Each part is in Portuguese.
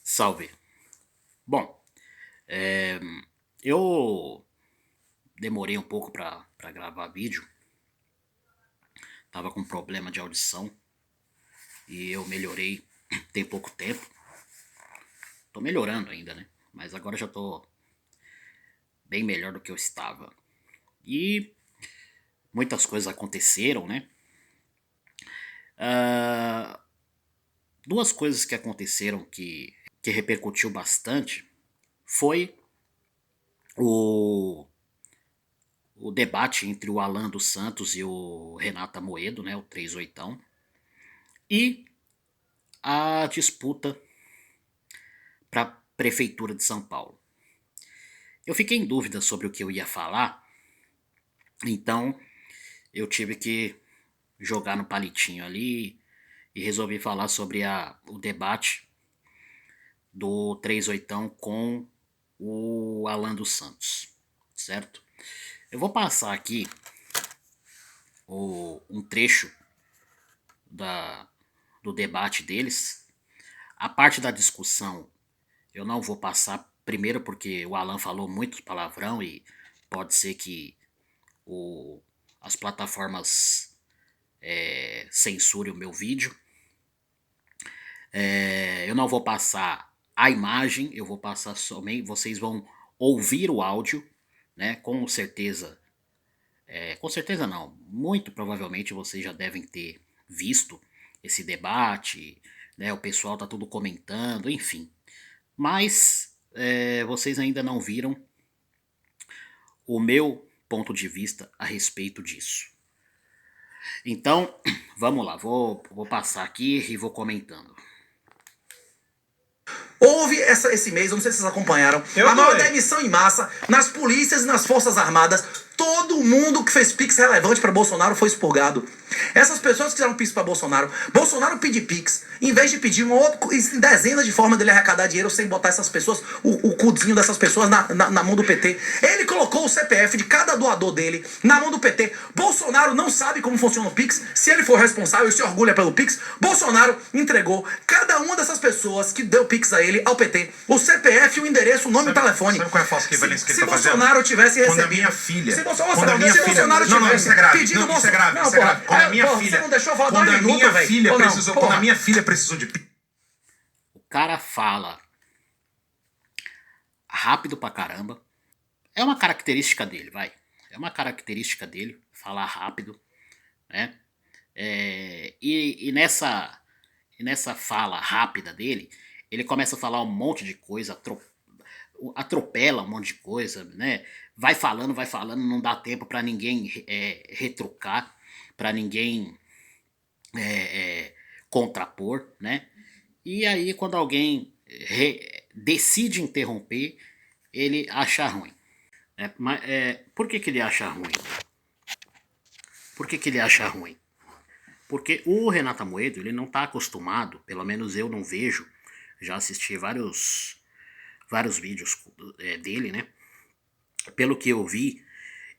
Salve. Bom, eu demorei um pouco pra gravar vídeo, tava com problema de audição e eu melhorei tem pouco tempo. Tô melhorando ainda, né? Mas agora já tô bem melhor do que eu estava. E muitas coisas aconteceram, né? Ah, duas coisas que aconteceram que repercutiu bastante foi o o debate entre o Alan dos Santos e o Renato Amoedo, né, o 38, e a disputa para a Prefeitura de São Paulo. Eu fiquei em dúvida sobre o que eu ia falar, então eu tive que jogar no palitinho ali e resolvi falar sobre o debate do 38 com o Alan dos Santos, certo? Eu vou passar aqui um trecho da, do debate deles. A parte da discussão eu não vou passar primeiro porque o Alan falou muito palavrão e pode ser que o, as plataformas censurem o meu vídeo. Eu não vou passar a imagem, eu vou passar somente. Vocês vão ouvir o áudio, né? Com certeza não. Muito provavelmente vocês já devem ter visto esse debate, né? O pessoal tá tudo comentando, enfim. Mas vocês ainda não viram o meu ponto de vista a respeito disso. Então, vamos lá, vou passar aqui e vou comentando. Houve esse mês, eu não sei se vocês acompanharam, a maior demissão em massa nas polícias e nas forças armadas. Todo mundo que fez pix relevante para Bolsonaro foi expurgado. Essas pessoas que fizeram pix para Bolsonaro, Bolsonaro pedir pix, em vez de pedir dezenas de formas dele arrecadar dinheiro sem botar essas pessoas, o cudinho dessas pessoas na mão do PT. Ele colocou o CPF de cada doador dele na mão do PT. Bolsonaro não sabe como funciona o pix. Se ele for responsável e se orgulha pelo pix, Bolsonaro entregou cada uma dessas pessoas que deu pix a ele, ao PT, o CPF, o endereço, o nome e o telefone. Sabe qual é a falsa equivalência que ele tá fazendo? Se Bolsonaro tivesse recebido... Quando a minha filha... Se Bolsonaro tivesse pedido... Não, isso é grave, isso é grave. Quando a minha filha... Você não deixou falar Quando a minha filha Ou não? precisou... Quando a minha filha precisou de... O cara fala rápido pra caramba. É uma característica dele, vai. É uma característica dele, falar rápido, né? E nessa fala rápida dele, ele começa a falar um monte de coisa, atropela um monte de coisa, né? Vai falando, não dá tempo pra ninguém retrucar, pra ninguém contrapor, né? E aí quando alguém decide interromper, ele acha ruim. Por que ele acha ruim? Por que ele acha ruim? Porque o Renato Amoedo, ele não está acostumado, pelo menos eu não vejo, já assisti vários vídeos dele, né? Pelo que eu vi,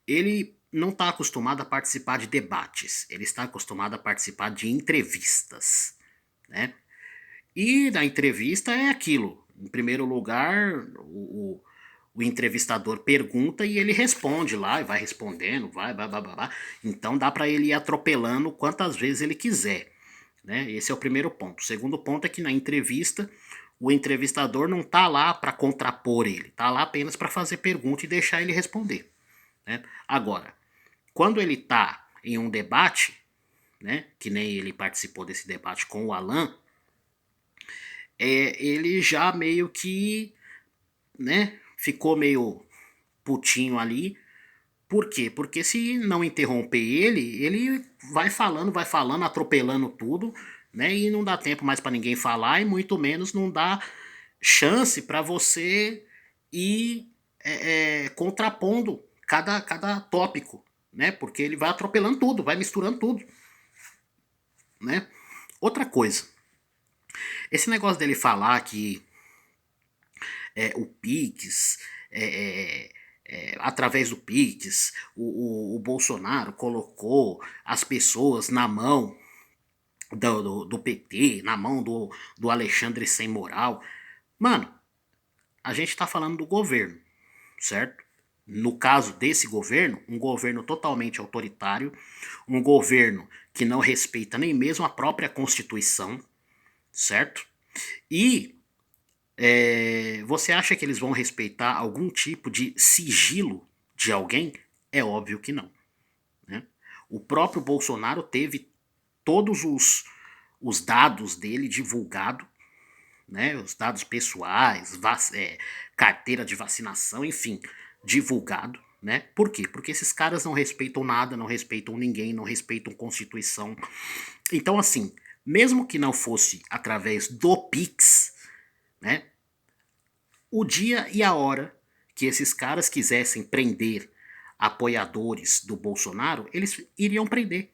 ele não está acostumado a participar de debates, ele está acostumado a participar de entrevistas, né? E na entrevista é aquilo, em primeiro lugar, o entrevistador pergunta e ele responde lá, e vai respondendo, vai. Então dá para ele ir atropelando quantas vezes ele quiser, né? Esse é o primeiro ponto. O segundo ponto é que na entrevista o entrevistador não tá lá para contrapor ele, tá lá apenas para fazer pergunta e deixar ele responder, né? Agora, quando ele tá em um debate, né, que nem ele participou desse debate com o Alan, ele já meio que, né, ficou meio putinho ali. Por quê? Porque se não interromper ele vai falando, atropelando tudo, né? E não dá tempo mais para ninguém falar e muito menos não dá chance para você ir contrapondo cada tópico, né? Porque ele vai atropelando tudo, vai misturando tudo, né? Outra coisa, esse negócio dele falar que o Pix através do Pix, o Bolsonaro colocou as pessoas na mão do PT, na mão do Alexandre Sem Moral. Mano, a gente tá falando do governo, certo? No caso desse governo, um governo totalmente autoritário, um governo que não respeita nem mesmo a própria Constituição, certo? E você acha que eles vão respeitar algum tipo de sigilo de alguém? É óbvio que não. Né? O próprio Bolsonaro teve todos os dados dele divulgados, né? Os dados pessoais, carteira de vacinação, enfim, divulgado. Né? Por quê? Porque esses caras não respeitam nada, não respeitam ninguém, não respeitam Constituição. Então, assim, mesmo que não fosse através do Pix, né? O dia e a hora que esses caras quisessem prender apoiadores do Bolsonaro, eles iriam prender.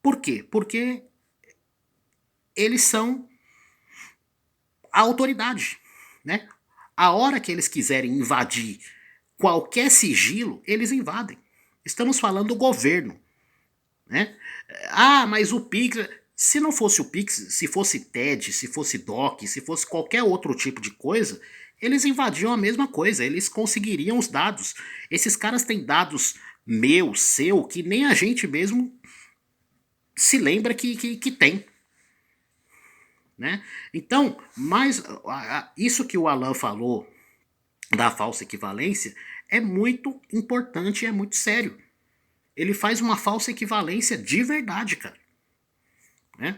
Por quê? Porque eles são a autoridade, né? A hora que eles quiserem invadir qualquer sigilo, eles invadem. Estamos falando do governo, né? Ah, mas o Pix... Se não fosse o Pix, se fosse TED, se fosse DOC, se fosse qualquer outro tipo de coisa, eles invadiam a mesma coisa, eles conseguiriam os dados. Esses caras têm dados meu, seu, que nem a gente mesmo se lembra que tem. Né? Então, isso que o Alan falou da falsa equivalência é muito importante e é muito sério. Ele faz uma falsa equivalência de verdade, cara. Né?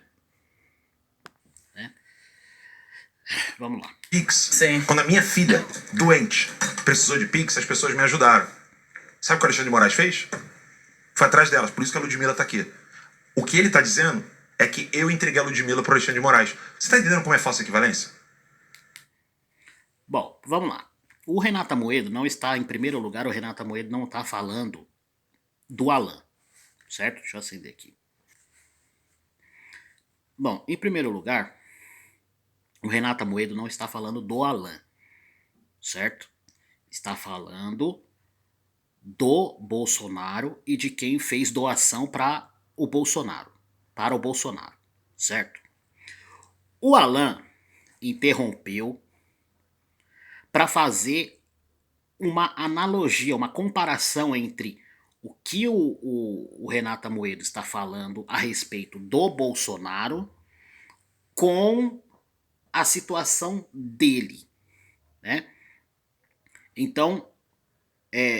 Vamos lá. Pix. Sim. Quando a minha filha, doente, precisou de Pix, as pessoas me ajudaram. Sabe o que o Alexandre de Moraes fez? Foi atrás delas, por isso que a Ludmilla tá aqui. O que ele tá dizendo é que eu entreguei a Ludmilla pro Alexandre de Moraes. Você tá entendendo como é falsa equivalência? Bom, vamos lá. O Renato Amoedo não está, em primeiro lugar, o Renato Amoedo não está falando do Alan, certo? Deixa eu acender aqui. Bom, em primeiro lugar, o Renato Amoedo não está falando do Alan, certo? Está falando do Bolsonaro e de quem fez doação para o Bolsonaro, certo? O Alan interrompeu para fazer uma analogia, uma comparação entre o que o Renato Amoedo está falando a respeito do Bolsonaro com a situação dele, né? Então,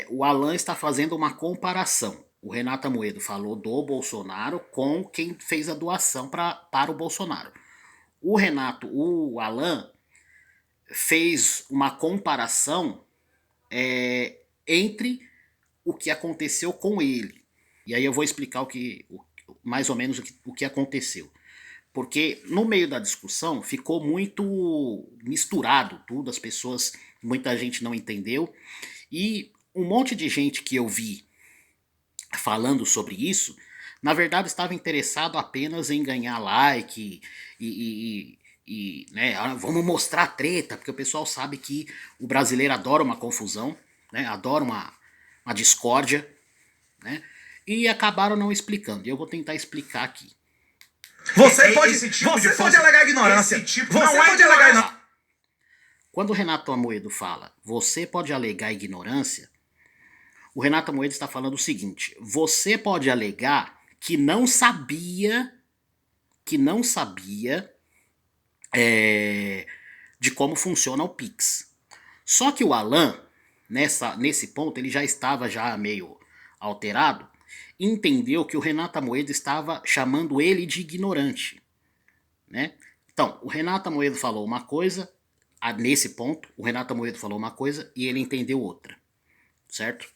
o Alan está fazendo uma comparação. O Renato Amoedo falou do Bolsonaro com quem fez a doação para o Bolsonaro. O Alan fez uma comparação entre o que aconteceu com ele. E aí eu vou explicar mais ou menos o que aconteceu. Porque no meio da discussão ficou muito misturado tudo, as pessoas, muita gente não entendeu. E um monte de gente que eu vi falando sobre isso, na verdade estava interessado apenas em ganhar like e né, vamos mostrar treta, porque o pessoal sabe que o brasileiro adora uma confusão, né, adora uma discórdia, né, e acabaram não explicando. E eu vou tentar explicar aqui. Você pode alegar ignorância. Você pode alegar ignorância. Quando o Renato Amoedo fala, você pode alegar ignorância, o Renato Amoedo está falando o seguinte: você pode alegar que não sabia de como funciona o Pix. Só que o Alan, nesse ponto, ele já estava meio alterado, e entendeu que o Renato Amoedo estava chamando ele de ignorante. Né? Então, o Renato Amoedo falou uma coisa, nesse ponto, o Renato Amoedo falou uma coisa e ele entendeu outra. Certo?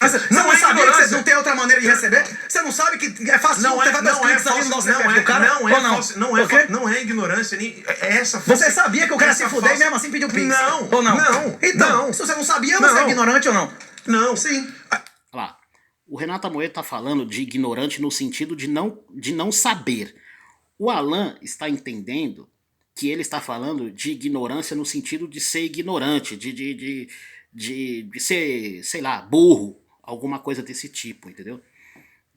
Mas você não sabia que você não tem outra maneira de receber? Você não sabe que é fácil Não é ignorância, nem é essa falsa. Você sabia que o cara se fuder e mesmo assim pediu Pix? Não. Ou não? Não. Então, se você não sabia, você é ignorante ou não? Não. Sim. Olha lá. O Renato Amoedo está falando de ignorante no sentido de não saber. O Alan está entendendo que ele está falando de ignorância no sentido de ser ignorante, de ser, sei lá, burro, alguma coisa desse tipo, entendeu?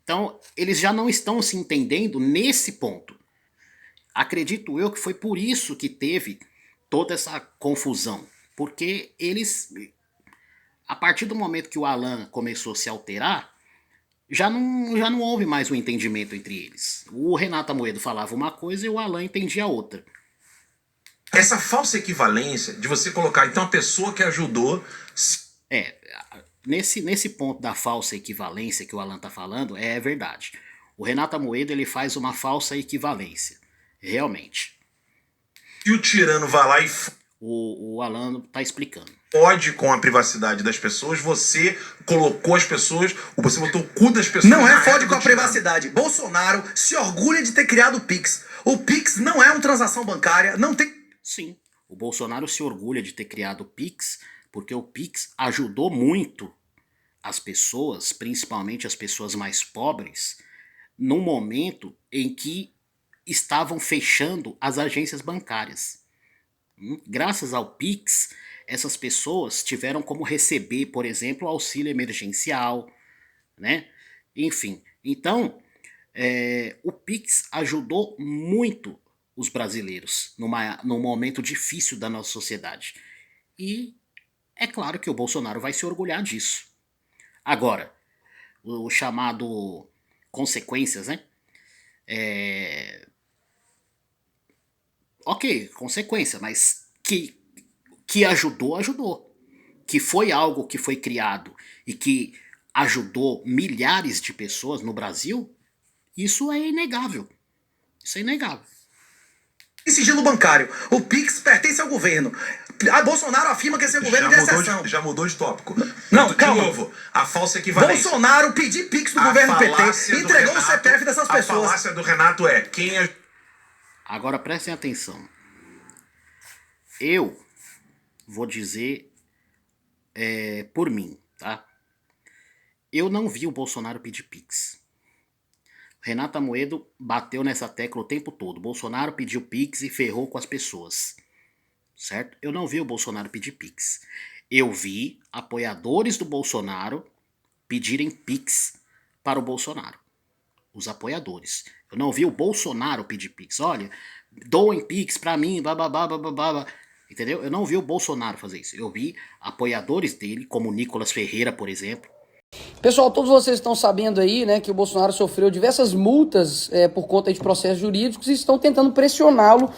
Então, eles já não estão se entendendo nesse ponto. Acredito eu que foi por isso que teve toda essa confusão? Porque eles, a partir do momento que o Alan começou a se alterar, já não houve mais um entendimento entre eles. O Renato Amoedo falava uma coisa e o Alan entendia outra. Essa falsa equivalência de você colocar, então, a pessoa que ajudou... Nesse ponto da falsa equivalência que o Alan tá falando, é verdade. O Renato Amoedo, ele faz uma falsa equivalência. Realmente. E o tirano vai lá e O Alan tá explicando. pode com a privacidade das pessoas, você colocou as pessoas, você botou o cu das pessoas... Não é na fode régua com a do tirano. privacidade. Bolsonaro se orgulha de ter criado o Pix. O Pix não é uma transação bancária, não tem... Sim, o Bolsonaro se orgulha de ter criado o Pix, porque o Pix ajudou muito as pessoas, principalmente as pessoas mais pobres, no momento em que estavam fechando as agências bancárias. Graças ao Pix, essas pessoas tiveram como receber, por exemplo, o auxílio emergencial, né? Enfim, então, o Pix ajudou muito os brasileiros num momento difícil da nossa sociedade. E é claro que o Bolsonaro vai se orgulhar disso. Agora, o chamado consequências, né? Ok, consequência, mas que ajudou, ajudou. Que foi algo que foi criado e que ajudou milhares de pessoas no Brasil, isso é inegável. Isso é inegável. sigilo bancário. O Pix pertence ao governo. A Bolsonaro afirma que esse é o governo de exceção. Já mudou de tópico. Não, de calma. novo, a falsa equivalência. Bolsonaro pedir Pix do A governo PT, falácia do entregou o Renato- CPF dessas A pessoas. falácia do Renato é quem é... Agora prestem atenção. Eu vou dizer por mim, tá? Eu não vi o Bolsonaro pedir Pix. Renato Amoedo bateu nessa tecla o tempo todo. Bolsonaro pediu Pix e ferrou com as pessoas. Certo? Eu não vi o Bolsonaro pedir Pix. Eu vi apoiadores do Bolsonaro pedirem Pix para o Bolsonaro. Os apoiadores. Eu não vi o Bolsonaro pedir Pix. Olha, doem Pix pra mim, bababá, bababá. Entendeu? Eu não vi o Bolsonaro fazer isso. Eu vi apoiadores dele, como Nicolas Ferreira, por exemplo. Pessoal, todos vocês estão sabendo aí, né, que o Bolsonaro sofreu diversas multas por conta de processos jurídicos e estão tentando pressioná-lo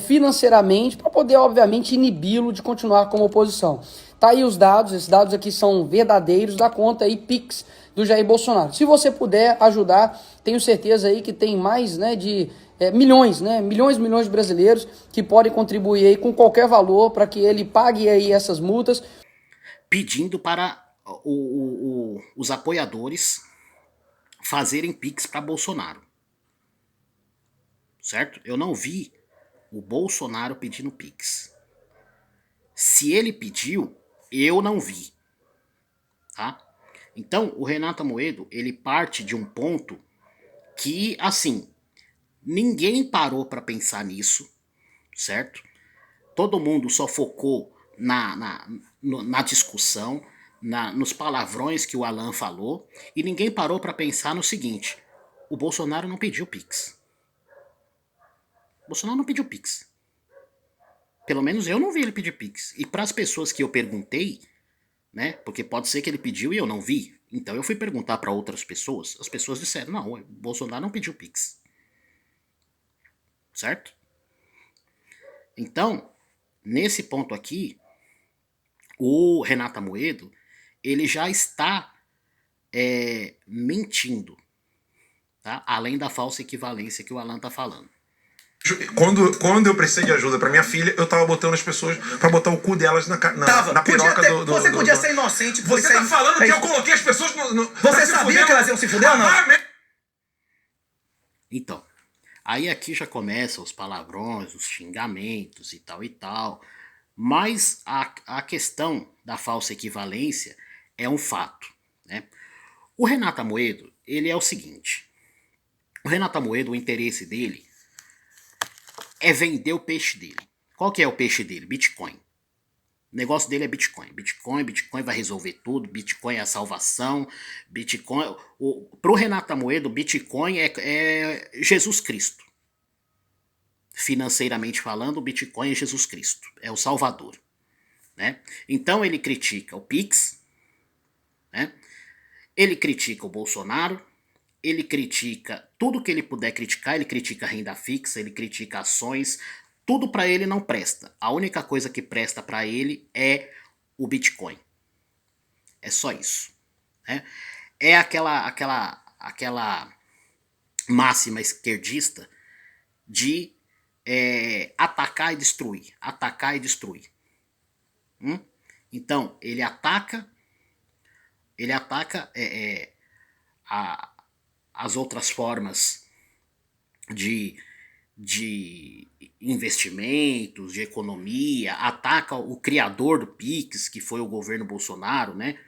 financeiramente para poder, obviamente, inibi-lo de continuar como oposição. Tá aí os dados, esses dados aqui são verdadeiros da conta aí Pix do Jair Bolsonaro. Se você puder ajudar, tenho certeza aí que tem mais, né, de milhões de brasileiros que podem contribuir aí com qualquer valor para que ele pague aí essas multas. Pedindo para os apoiadores fazerem Pix para Bolsonaro. Certo? Eu não vi o Bolsonaro pedindo Pix. Se ele pediu, eu não vi. Tá? Então, o Renato Amoedo, ele parte de um ponto que, assim, ninguém parou para pensar nisso, certo? Todo mundo só focou na discussão, nos palavrões que o Alan falou, e ninguém parou para pensar no seguinte: o Bolsonaro não pediu Pix. O Bolsonaro não pediu Pix. Pelo menos eu não vi ele pedir Pix. E para as pessoas que eu perguntei, né, porque pode ser que ele pediu e eu não vi, então eu fui perguntar para outras pessoas, as pessoas disseram: não, o Bolsonaro não pediu Pix. Certo? Então, nesse ponto aqui, o Renato Amoedo, ele já está mentindo, tá? Além da falsa equivalência que o Alan tá falando. Quando eu precisei de ajuda pra minha filha, eu tava botando as pessoas pra botar o cu delas na piroca do... Você podia ser inocente. Você tá falando que eu coloquei as pessoas no Você sabia que elas iam se fuder ou não? Então, aí aqui já começam os palavrões, os xingamentos e tal e tal. Mas a questão da falsa equivalência é um fato, né? O Renato Amoedo, ele é o seguinte. O Renato Amoedo, o interesse dele é vender o peixe dele. Qual que é o peixe dele? Bitcoin. O negócio dele é Bitcoin. Bitcoin vai resolver tudo. Bitcoin é a salvação. Bitcoin... Pro Renato Amoedo, Bitcoin é Jesus Cristo. financeiramente falando, o Bitcoin é Jesus Cristo, é o Salvador. Né? Então ele critica o Pix, né? Ele critica o Bolsonaro, ele critica tudo que ele puder criticar, ele critica a renda fixa, ele critica ações, tudo para ele não presta. A única coisa que presta para ele é o Bitcoin. É só isso. Né? É aquela máxima esquerdista de atacar e destruir. Atacar e destruir. Então, ele ataca as outras formas de investimentos, de economia, ataca o criador do Pix, que foi o governo Bolsonaro, né?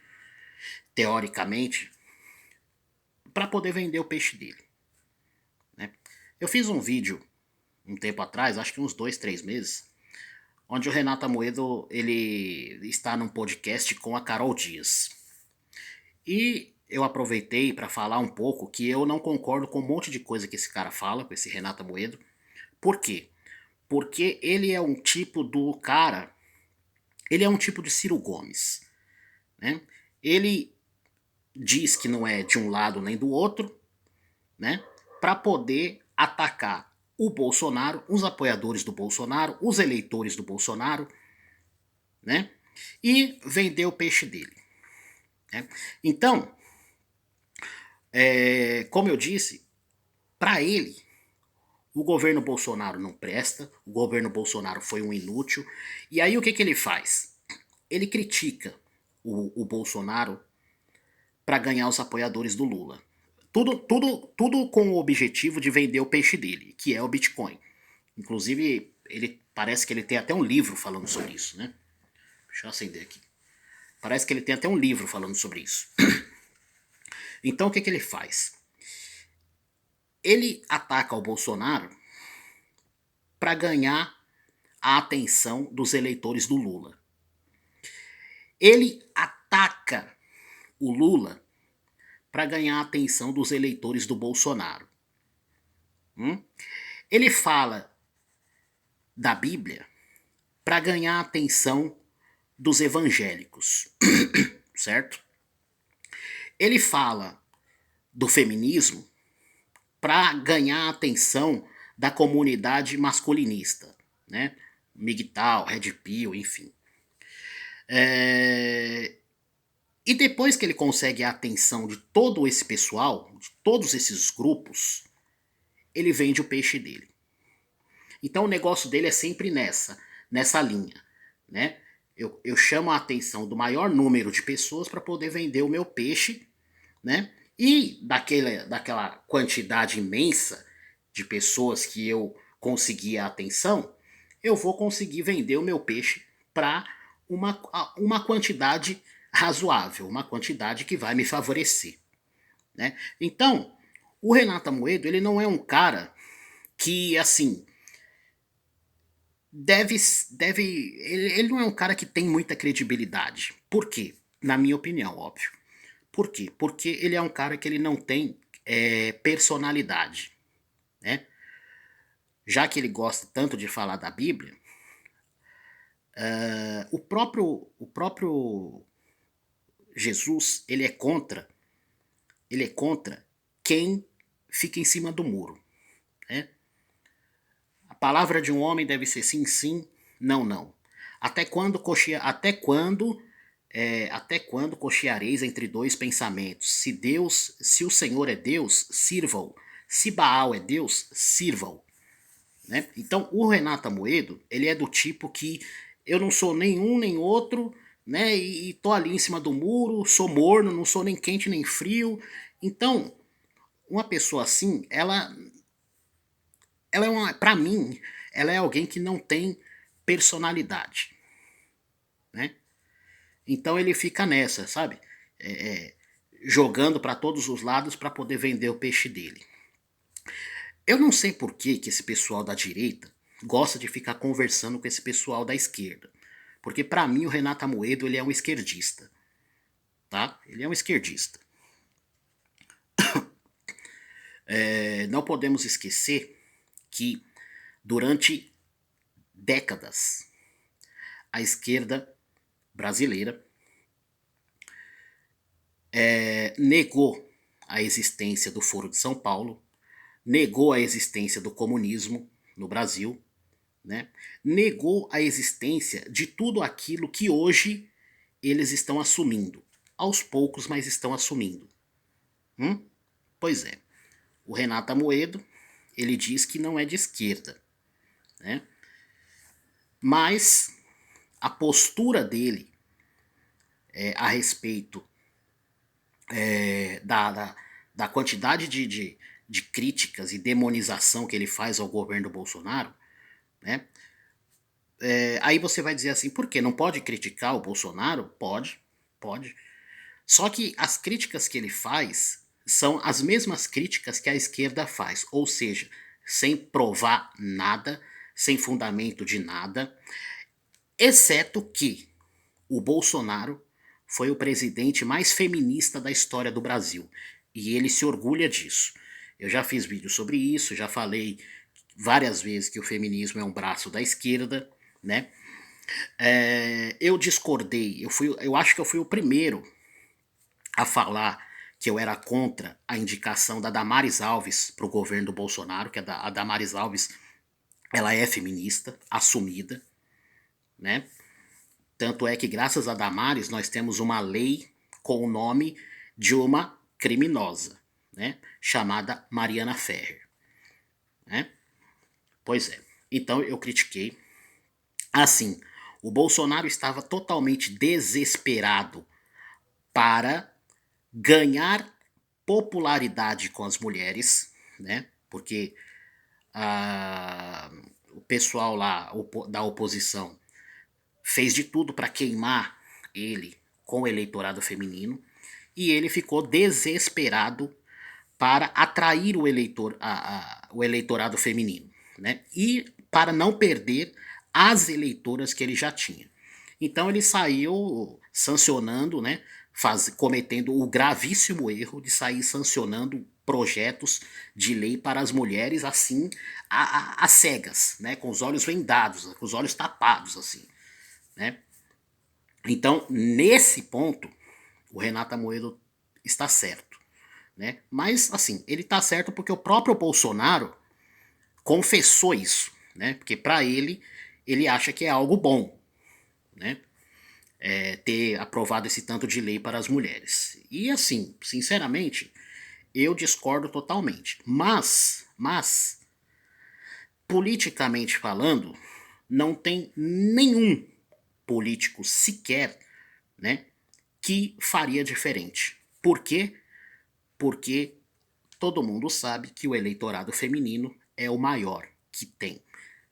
Teoricamente, para poder vender o peixe dele. Né? Eu fiz um vídeo um tempo atrás, acho que uns 2, 3 meses, onde o Renato Amoedo ele está num podcast com a Carol Dias. E eu aproveitei para falar um pouco que eu não concordo com um monte de coisa que esse cara fala, com esse Renato Amoedo. Por quê? Porque ele é um tipo do cara, ele é um tipo de Ciro Gomes. Né? Ele diz que não é de um lado nem do outro, né? Para poder atacar o Bolsonaro, os apoiadores do Bolsonaro, os eleitores do Bolsonaro, né? E vender o peixe dele. Né? Então, como eu disse, para ele, o governo Bolsonaro não presta, o governo Bolsonaro foi um inútil, e aí o que ele faz? Ele critica o Bolsonaro para ganhar os apoiadores do Lula. Tudo com o objetivo de vender o peixe dele, que é o Bitcoin. Inclusive, parece que ele tem até um livro falando sobre isso, né? Deixa eu acender aqui. Parece que ele tem até um livro falando sobre isso. Então, o que ele faz? Ele ataca o Bolsonaro para ganhar a atenção dos eleitores do Lula. Ele ataca o Lula para ganhar a atenção dos eleitores do Bolsonaro. Ele fala da Bíblia para ganhar a atenção dos evangélicos, certo? Ele fala do feminismo para ganhar a atenção da comunidade masculinista, né? MGTOW, Red Pill, enfim. E depois que ele consegue a atenção de todo esse pessoal, de todos esses grupos, ele vende o peixe dele. Então o negócio dele é sempre nessa linha, né? Eu chamo a atenção do maior número de pessoas para poder vender o meu peixe, né? E daquela quantidade imensa de pessoas que eu consegui a atenção, eu vou conseguir vender o meu peixe para uma quantidade razoável, uma quantidade que vai me favorecer. Né? Então, o Renato Amoedo, ele não é um cara que, assim, ele não é um cara que tem muita credibilidade. Por quê? Na minha opinião, óbvio. Por quê? Porque ele é um cara que ele não tem personalidade. Né? Já que ele gosta tanto de falar da Bíblia, o próprio Jesus, ele é contra quem fica em cima do muro. Né? A palavra de um homem deve ser sim, sim, não, não. Até quando cocheareis entre dois pensamentos? Se o Senhor é Deus, sirva-o. Se Baal é Deus, sirva-o. Né? Então, o Renato Amoedo, ele é do tipo que eu não sou nenhum nem outro, né? E tô ali em cima do muro, sou morno, não sou nem quente nem frio. Então, uma pessoa assim, ela pra mim, ela é alguém que não tem personalidade. Né? Então ele fica nessa, sabe? Jogando para todos os lados para poder vender o peixe dele. Eu não sei por que esse pessoal da direita gosta de ficar conversando com esse pessoal da esquerda. Porque para mim o Renato Amoedo, ele é um esquerdista. Tá? Ele é um esquerdista. Não podemos esquecer que Durante décadas, a esquerda brasileira negou a existência do Foro de São Paulo, negou a existência do comunismo no Brasil, né? Negou a existência de tudo aquilo que hoje eles estão assumindo. Aos poucos, mas estão assumindo. Pois é. O Renato Amoedo, ele diz que não é de esquerda, né? Mas a postura dele a respeito da quantidade de críticas e demonização que ele faz ao governo Bolsonaro, né? Aí você vai dizer assim, por quê? Não pode criticar o Bolsonaro? Pode. Só que as críticas que ele faz são as mesmas críticas que a esquerda faz, ou seja, sem provar nada, sem fundamento de nada, exceto que o Bolsonaro foi o presidente mais feminista da história do Brasil, e ele se orgulha disso. Eu já fiz vídeo sobre isso, já falei várias vezes que o feminismo é um braço da esquerda, né? Eu discordei, eu acho que eu fui o primeiro a falar que eu era contra a indicação da Damares Alves para o governo do Bolsonaro, que a Damares Alves, ela é feminista, assumida, né? Tanto é que graças a Damares nós temos uma lei com o nome de uma criminosa, né? Chamada Mariana Ferrer, né? Pois é, então eu critiquei. Assim, o Bolsonaro estava totalmente desesperado para ganhar popularidade com as mulheres, né? Porque o pessoal lá da oposição fez de tudo para queimar ele com o eleitorado feminino e ele ficou desesperado para atrair o eleitorado feminino, né? E para não perder as eleitoras que ele já tinha. Então ele saiu sancionando, né? Cometendo o gravíssimo erro de sair sancionando projetos de lei para as mulheres assim, às cegas, né? Com os olhos vendados, com os olhos tapados, assim, né? Então, nesse ponto, o Renato Amoedo está certo, né? Mas, assim, ele está certo porque o próprio Bolsonaro confessou isso, né? Porque para ele acha que é algo bom, né? Ter aprovado esse tanto de lei para as mulheres. E assim, sinceramente, eu discordo totalmente. Mas, politicamente falando, não tem nenhum político sequer, né, que faria diferente. Por quê? Porque todo mundo sabe que o eleitorado feminino é o maior que tem.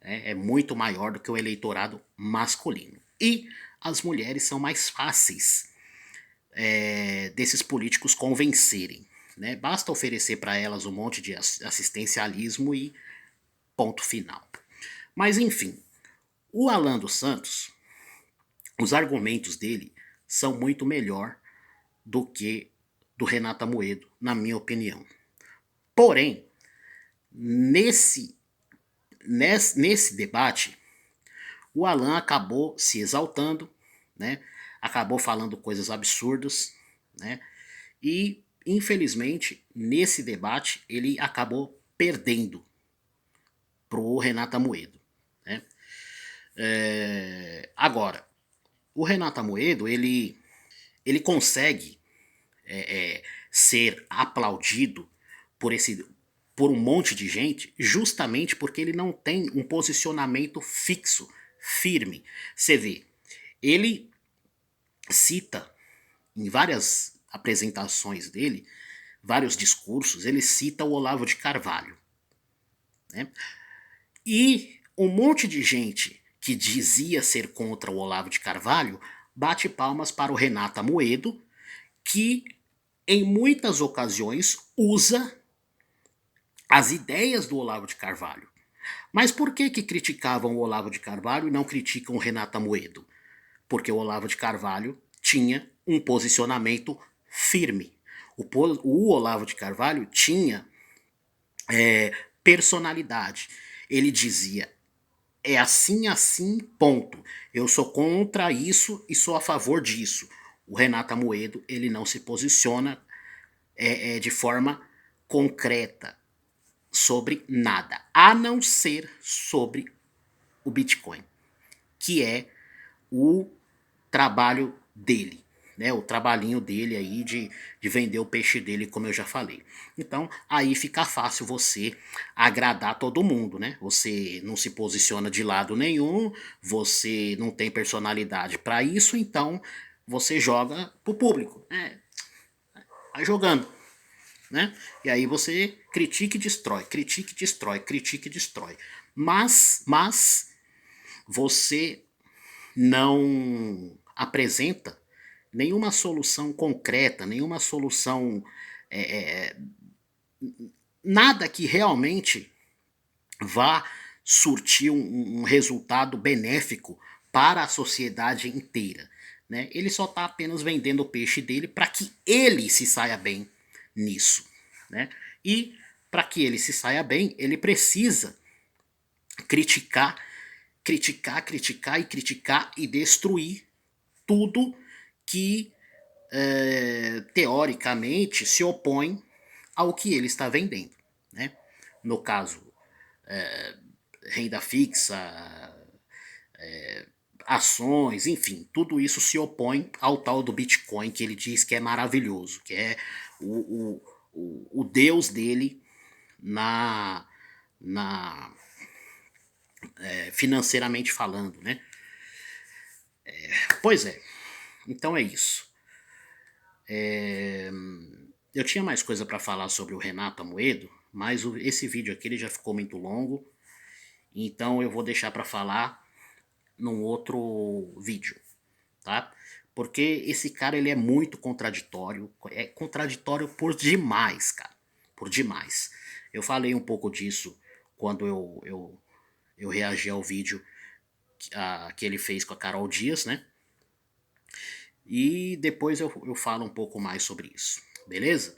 É muito maior do que o eleitorado masculino. E as mulheres são mais fáceis desses políticos convencerem, né? Basta oferecer para elas um monte de assistencialismo e ponto final. Mas enfim, o Alan dos Santos, os argumentos dele são muito melhor do que do Renato Amoedo, na minha opinião. Porém, nesse debate, o Alan acabou se exaltando, né? Acabou falando coisas absurdas, né? E, infelizmente, nesse debate, ele acabou perdendo pro Renato Amoedo, né? Agora, o Renato Amoedo, ele consegue ser aplaudido por um monte de gente justamente porque ele não tem um posicionamento fixo, firme. Você vê, ele cita em várias apresentações dele, vários discursos, ele cita o Olavo de Carvalho, né? E um monte de gente que dizia ser contra o Olavo de Carvalho bate palmas para o Renato Amoedo, que em muitas ocasiões usa as ideias do Olavo de Carvalho. Mas por que criticavam o Olavo de Carvalho e não criticam o Renato Amoedo? Porque o Olavo de Carvalho tinha um posicionamento firme. O Olavo de Carvalho tinha personalidade. ele dizia: é assim, assim, ponto. Eu sou contra isso e sou a favor disso. O Renato Amoedo, ele não se posiciona de forma concreta sobre nada, a não ser sobre o Bitcoin, que é o trabalho dele, né? O trabalhinho dele aí de vender o peixe dele, como eu já falei. Então, aí fica fácil você agradar todo mundo, né? Você não se posiciona de lado nenhum, você não tem personalidade para isso, então você joga pro público, né? Vai jogando, né? E aí você critica e destrói, critica e destrói, critica e destrói. Mas você não apresenta nenhuma solução concreta, nenhuma solução, é, é, nada que realmente vá surtir um resultado benéfico para a sociedade inteira. Né? Ele só está apenas vendendo o peixe dele para que ele se saia bem nisso. Né? E para que ele se saia bem, ele precisa criticar, criticar, criticar e criticar e destruir tudo que teoricamente se opõe ao que ele está vendendo. Né? No caso, renda fixa, ações, enfim, tudo isso se opõe ao tal do Bitcoin, que ele diz que é maravilhoso, que é o Deus dele na, na financeiramente falando, né? Pois é, então é isso. Eu tinha mais coisa para falar sobre o Renato Amoedo, mas esse vídeo aqui ele já ficou muito longo, então eu vou deixar para falar num outro vídeo, tá? Porque esse cara ele é muito contraditório, é contraditório por demais, cara, por demais. Eu falei um pouco disso quando eu reagi ao vídeo que ele fez com a Carol Dias, né? E depois eu falo um pouco mais sobre isso, beleza?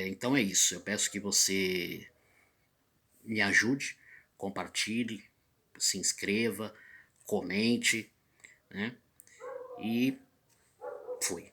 Então é isso, eu peço que você me ajude, compartilhe, se inscreva, comente, né? E fui.